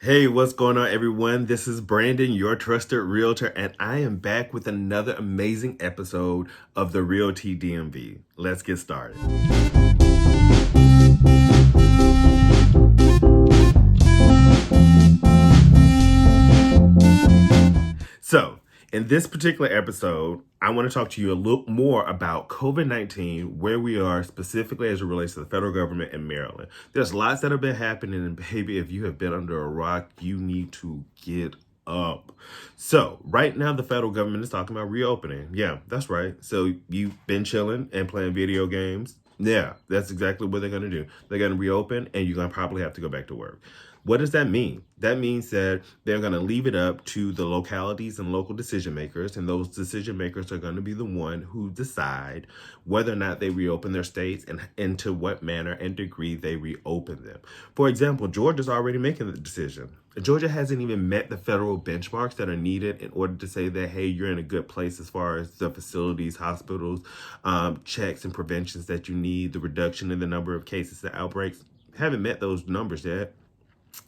Hey, what's going on, everyone? This is Brandon, your trusted realtor, and I am back with another amazing episode of the Realty DMV. Let's get started. So, in this particular episode, I want to talk to you a little more about COVID-19, where we are specifically as it relates to the federal government in Maryland. There's lots that have been happening, and baby, if you have been under a rock, you need to get up. So, right now, the federal government is talking about reopening. Yeah, that's right. So, you've been chilling and playing video games. Yeah, that's exactly what they're going to do. They're going to reopen, and you're going to probably have to go back to work. What does that mean? That means that they're going to leave it up to the localities and local decision makers, and those decision makers are going to be the one who decide whether or not they reopen their states and to what manner and degree they reopen them. For example, Georgia's already making the decision. Georgia hasn't even met the federal benchmarks that are needed in order to say that, hey, you're in a good place as far as the facilities, hospitals, checks and preventions that you need, the reduction in the number of cases and outbreaks. Haven't met those numbers yet.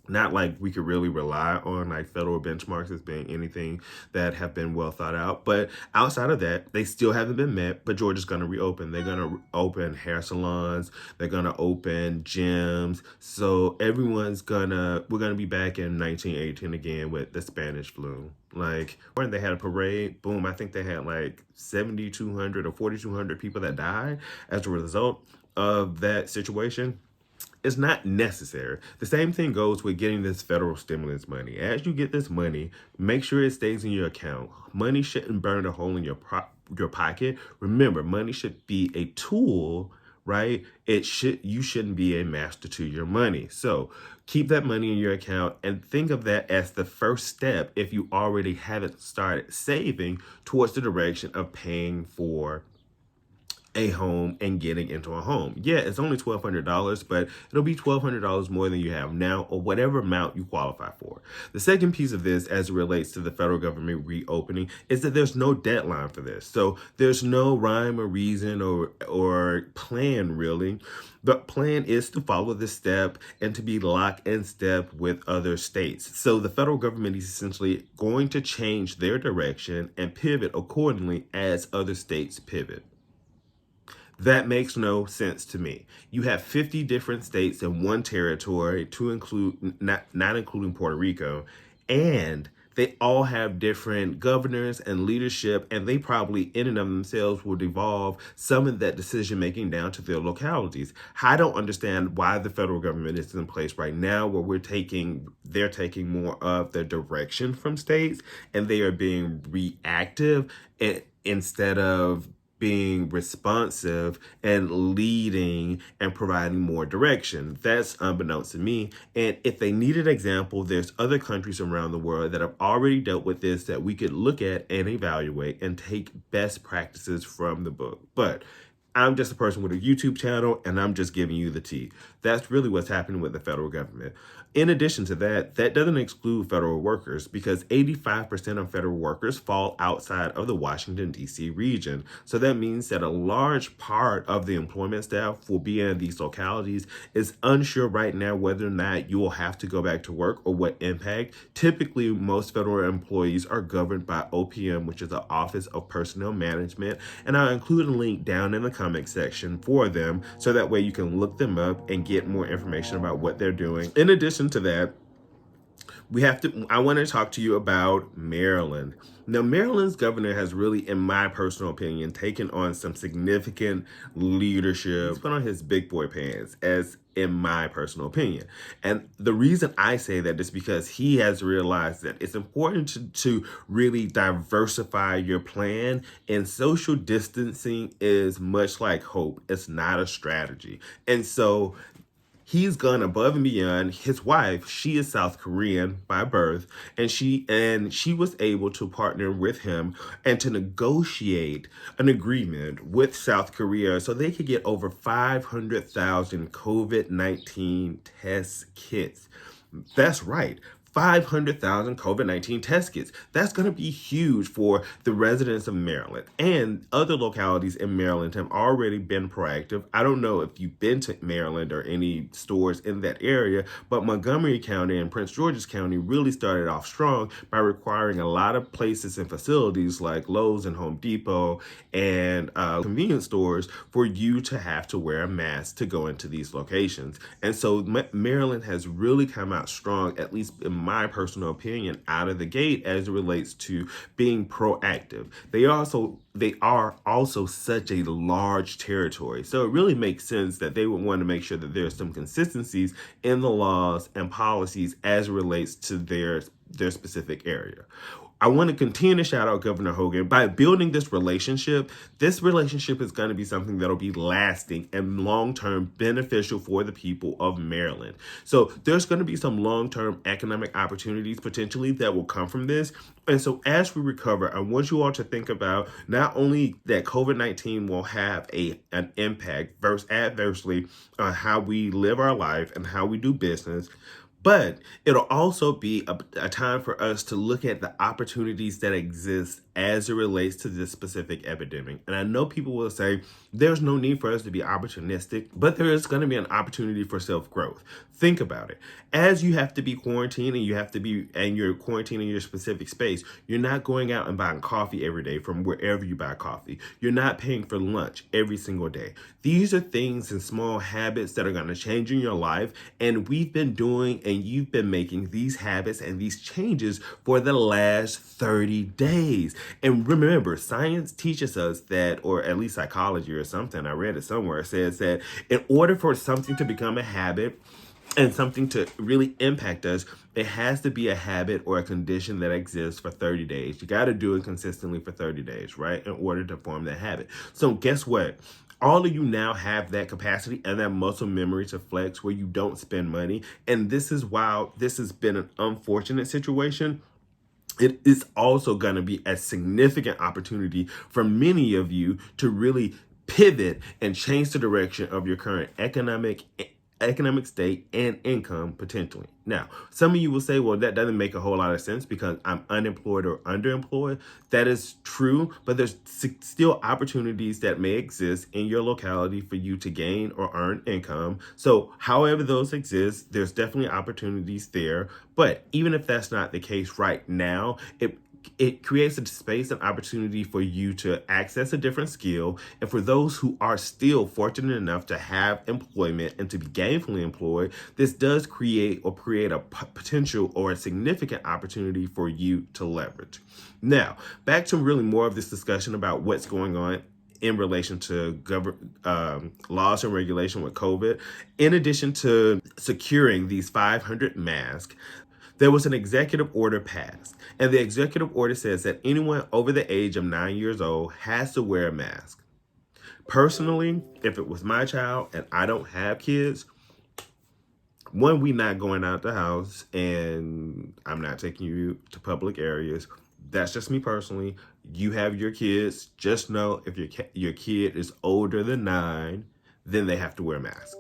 Not like we could really rely on like federal benchmarks as being anything that have been well thought out. But outside of that, they still haven't been met. But Georgia's going to reopen. They're going to open hair salons. They're going to open gyms. So we're going to be back in 1918 again with the Spanish flu. Like when they had a parade, boom, I think they had like 7,200 or 4,200 people that died as a result of that situation. It's not necessary. The same thing goes with getting this federal stimulus money. As you get this money, make sure it stays in your account. Money shouldn't burn a hole in your pocket. Remember, money should be a tool, right? You shouldn't be a master to your money. So keep that money in your account and think of that as the first step if you already haven't started saving towards the direction of paying for a home and getting into a home. Yeah, it's only $1,200, but it'll be $1,200 more than you have now or whatever amount you qualify for. The second piece of this as it relates to the federal government reopening is that there's no deadline for this. So there's no rhyme or reason or plan really. The plan is to follow this step and to be locked in step with other states. So the federal government is essentially going to change their direction and pivot accordingly as other states pivot. That makes no sense to me. You have 50 different states in one territory, to include not including Puerto Rico, and they all have different governors and leadership, and they probably in and of themselves will devolve some of that decision making down to their localities. I don't understand why the federal government is in place right now where they're taking more of the direction from states and they are being reactive instead of being responsive and leading and providing more direction. That's unbeknownst to me. And if they need an example, there's other countries around the world that have already dealt with this that we could look at and evaluate and take best practices from the book. But I'm just a person with a YouTube channel and I'm just giving you the tea. That's really what's happening with the federal government. In addition to that, that doesn't exclude federal workers because 85% of federal workers fall outside of the Washington, D.C. region. So that means that a large part of the employment staff will be in these localities is unsure right now whether or not you will have to go back to work or what impact. Typically, most federal employees are governed by OPM, which is the Office of Personnel Management. And I'll include a link down in the comment section for them so that way you can look them up and get more information about what they're doing. In addition to that, I want to talk to you about Maryland. Now, Maryland's governor has really, in my personal opinion, taken on some significant leadership. He's put on his big boy pants, as in my personal opinion. And the reason I say that is because he has realized that it's important to really diversify your plan, and social distancing is much like hope. It's not a strategy. And so he's gone above and beyond. His wife, she is South Korean by birth, and she was able to partner with him and to negotiate an agreement with South Korea so they could get over 500,000 COVID-19 test kits. That's right. 500,000 COVID-19 test kits. That's going to be huge for the residents of Maryland. And other localities in Maryland have already been proactive. I don't know if you've been to Maryland or any stores in that area, but Montgomery County and Prince George's County really started off strong by requiring a lot of places and facilities like Lowe's and Home Depot and convenience stores for you to have to wear a mask to go into these locations. And so Maryland has really come out strong, at least in my personal opinion, out of the gate as it relates to being proactive. They are also such a large territory. So it really makes sense that they would want to make sure that there's some consistencies in the laws and policies as it relates to their specific area. I want to continue to shout out Governor Hogan. By building this relationship is going to be something that'll be lasting and long-term beneficial for the people of Maryland. So there's going to be some long-term economic opportunities potentially that will come from this. And so as we recover, I want you all to think about not only that COVID-19 will have an impact adversely on how we live our life and how we do business, but it'll also be a time for us to look at the opportunities that exist as it relates to this specific epidemic. And I know people will say there's no need for us to be opportunistic, but there is going to be an opportunity for self-growth. Think about it. As you have to be quarantined and you're quarantining your specific space, you're not going out and buying coffee every day from wherever you buy coffee. You're not paying for lunch every single day. These are things and small habits that are going to change in your life. And we've been doing and you've been making these habits and these changes for the last 30 days. And remember, science teaches us that, or at least psychology or something, I read it somewhere, says that in order for something to become a habit and something to really impact us, it has to be a habit or a condition that exists for 30 days. You got to do it consistently for 30 days, right? In order to form that habit. So guess what? All of you now have that capacity and that muscle memory to flex where you don't spend money. And this is why this has been an unfortunate situation. It is also going to be a significant opportunity for many of you to really pivot and change the direction of your current economic state and income potentially. Now, some of you will say, well, that doesn't make a whole lot of sense because I'm unemployed or underemployed. That is true, but there's still opportunities that may exist in your locality for you to gain or earn income. So however those exist, there's definitely opportunities there. But even if that's not the case right now, it creates a space and opportunity for you to access a different skill. And for those who are still fortunate enough to have employment and to be gainfully employed, this does create a potential or a significant opportunity for you to leverage. Now, back to really more of this discussion about what's going on in relation to laws and regulation with COVID. In addition to securing these 500 masks, there was an executive order passed, and the executive order says that anyone over the age of 9 years old has to wear a mask. Personally, if it was my child and I don't have kids, one, we not going out the house and I'm not taking you to public areas. That's just me personally. You have your kids. Just know if your kid is older than 9, then they have to wear a mask.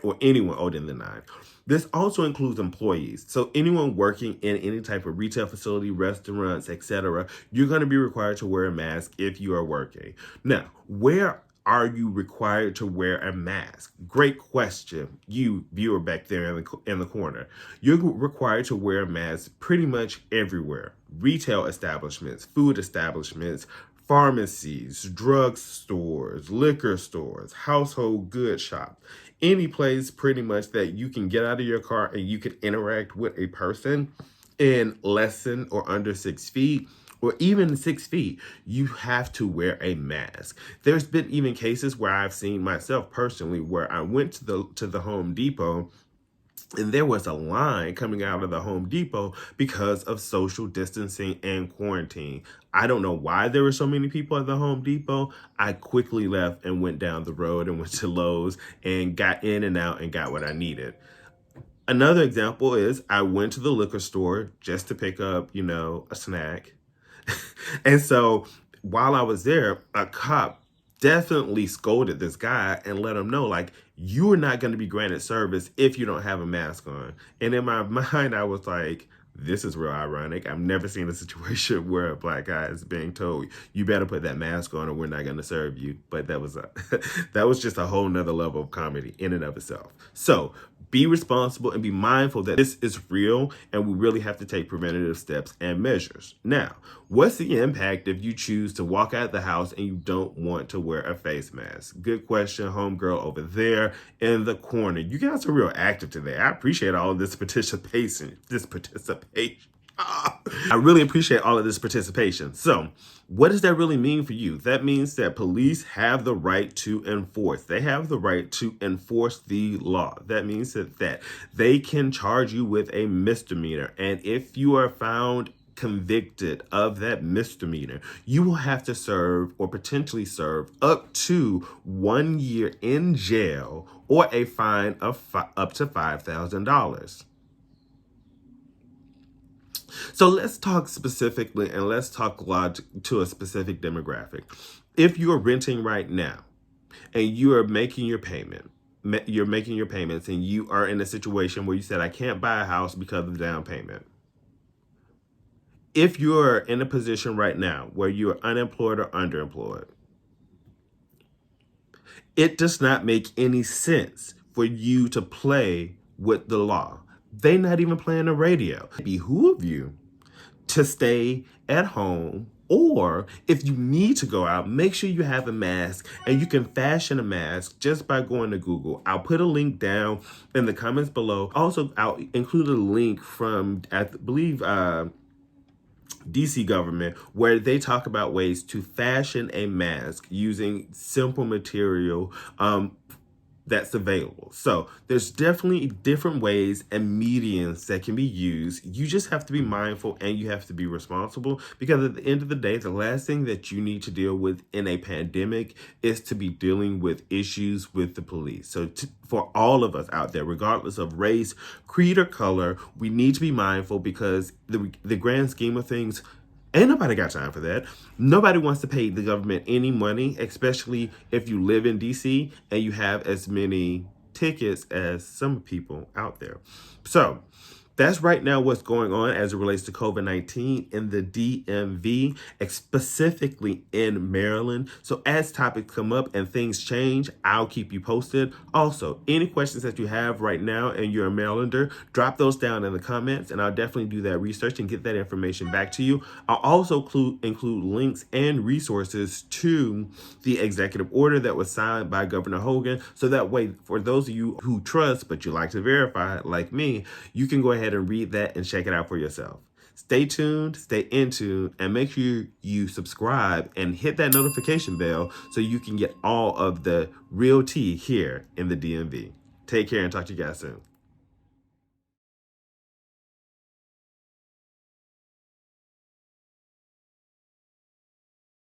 Or anyone older than 9. This also includes employees. So anyone working in any type of retail facility, restaurants, etc., you're going to be required to wear a mask if you are working. Now, where are you required to wear a mask? Great question, you viewer back there in the corner. You're required to wear a mask pretty much everywhere. Retail establishments, food establishments, pharmacies, drug stores, liquor stores, household goods shops. Any place pretty much that you can get out of your car and you can interact with a person in less than or under 6 feet, or even 6 feet, you have to wear a mask. There's been even cases where I've seen myself personally where I went to the Home Depot and there was a line coming out of the Home Depot because of social distancing and quarantine. I don't know why there were so many people at the Home Depot. I quickly left and went down the road and went to Lowe's and got in and out and got what I needed. Another example is I went to the liquor store just to pick up, a snack. And so while I was there, a cop definitely scolded this guy and let him know, like, you are not going to be granted service if you don't have a mask on. And in my mind, I was like, this is real ironic. I've never seen a situation where a black guy is being told, you better put that mask on or we're not going to serve you. But that was that was just a whole nother level of comedy in and of itself. So be responsible and be mindful that this is real and we really have to take preventative steps and measures. Now, what's the impact if you choose to walk out the house and you don't want to wear a face mask? Good question, homegirl over there in the corner. You guys are real active today. I appreciate all of this participation. I really appreciate all of this participation. So, what does that really mean for you? That means that police have the right to enforce. They have the right to enforce the law. That means that they can charge you with a misdemeanor. And if you are found convicted of that misdemeanor, you will have to serve or potentially serve up to 1 year in jail or a fine of up to $5,000. So let's talk specifically and let's talk to a specific demographic. If you are renting right now and you are making your payment, you're making your payments and you are in a situation where you said, I can't buy a house because of the down payment. If you're in a position right now where you are unemployed or underemployed, it does not make any sense for you to play with the law. They're not even playing the radio. It behoove you to stay at home, or if you need to go out, make sure you have a mask, and you can fashion a mask just by going to Google. I'll put a link down in the comments below. Also, I'll include a link from, I believe, DC government, where they talk about ways to fashion a mask using simple material that's available. So there's definitely different ways and mediums that can be used. You just have to be mindful and you have to be responsible, because at the end of the day, the last thing that you need to deal with in a pandemic is to be dealing with issues with the police. So for all of us out there, regardless of race, creed, or color, we need to be mindful, because the grand scheme of things, ain't nobody got time for that. Nobody wants to pay the government any money, especially if you live in DC and you have as many tickets as some people out there. So that's right now what's going on as it relates to COVID-19 in the DMV, specifically in Maryland. So as topics come up and things change, I'll keep you posted. Also, any questions that you have right now and you're a Marylander, drop those down in the comments and I'll definitely do that research and get that information back to you. I'll also include links and resources to the executive order that was signed by Governor Hogan. So that way, for those of you who trust but you like to verify, like me, you can go ahead and read that and check it out for yourself. Stay tuned, stay in tune, and make sure you subscribe and hit that notification bell so you can get all of the real tea here in the DMV. Take care and talk to you guys soon.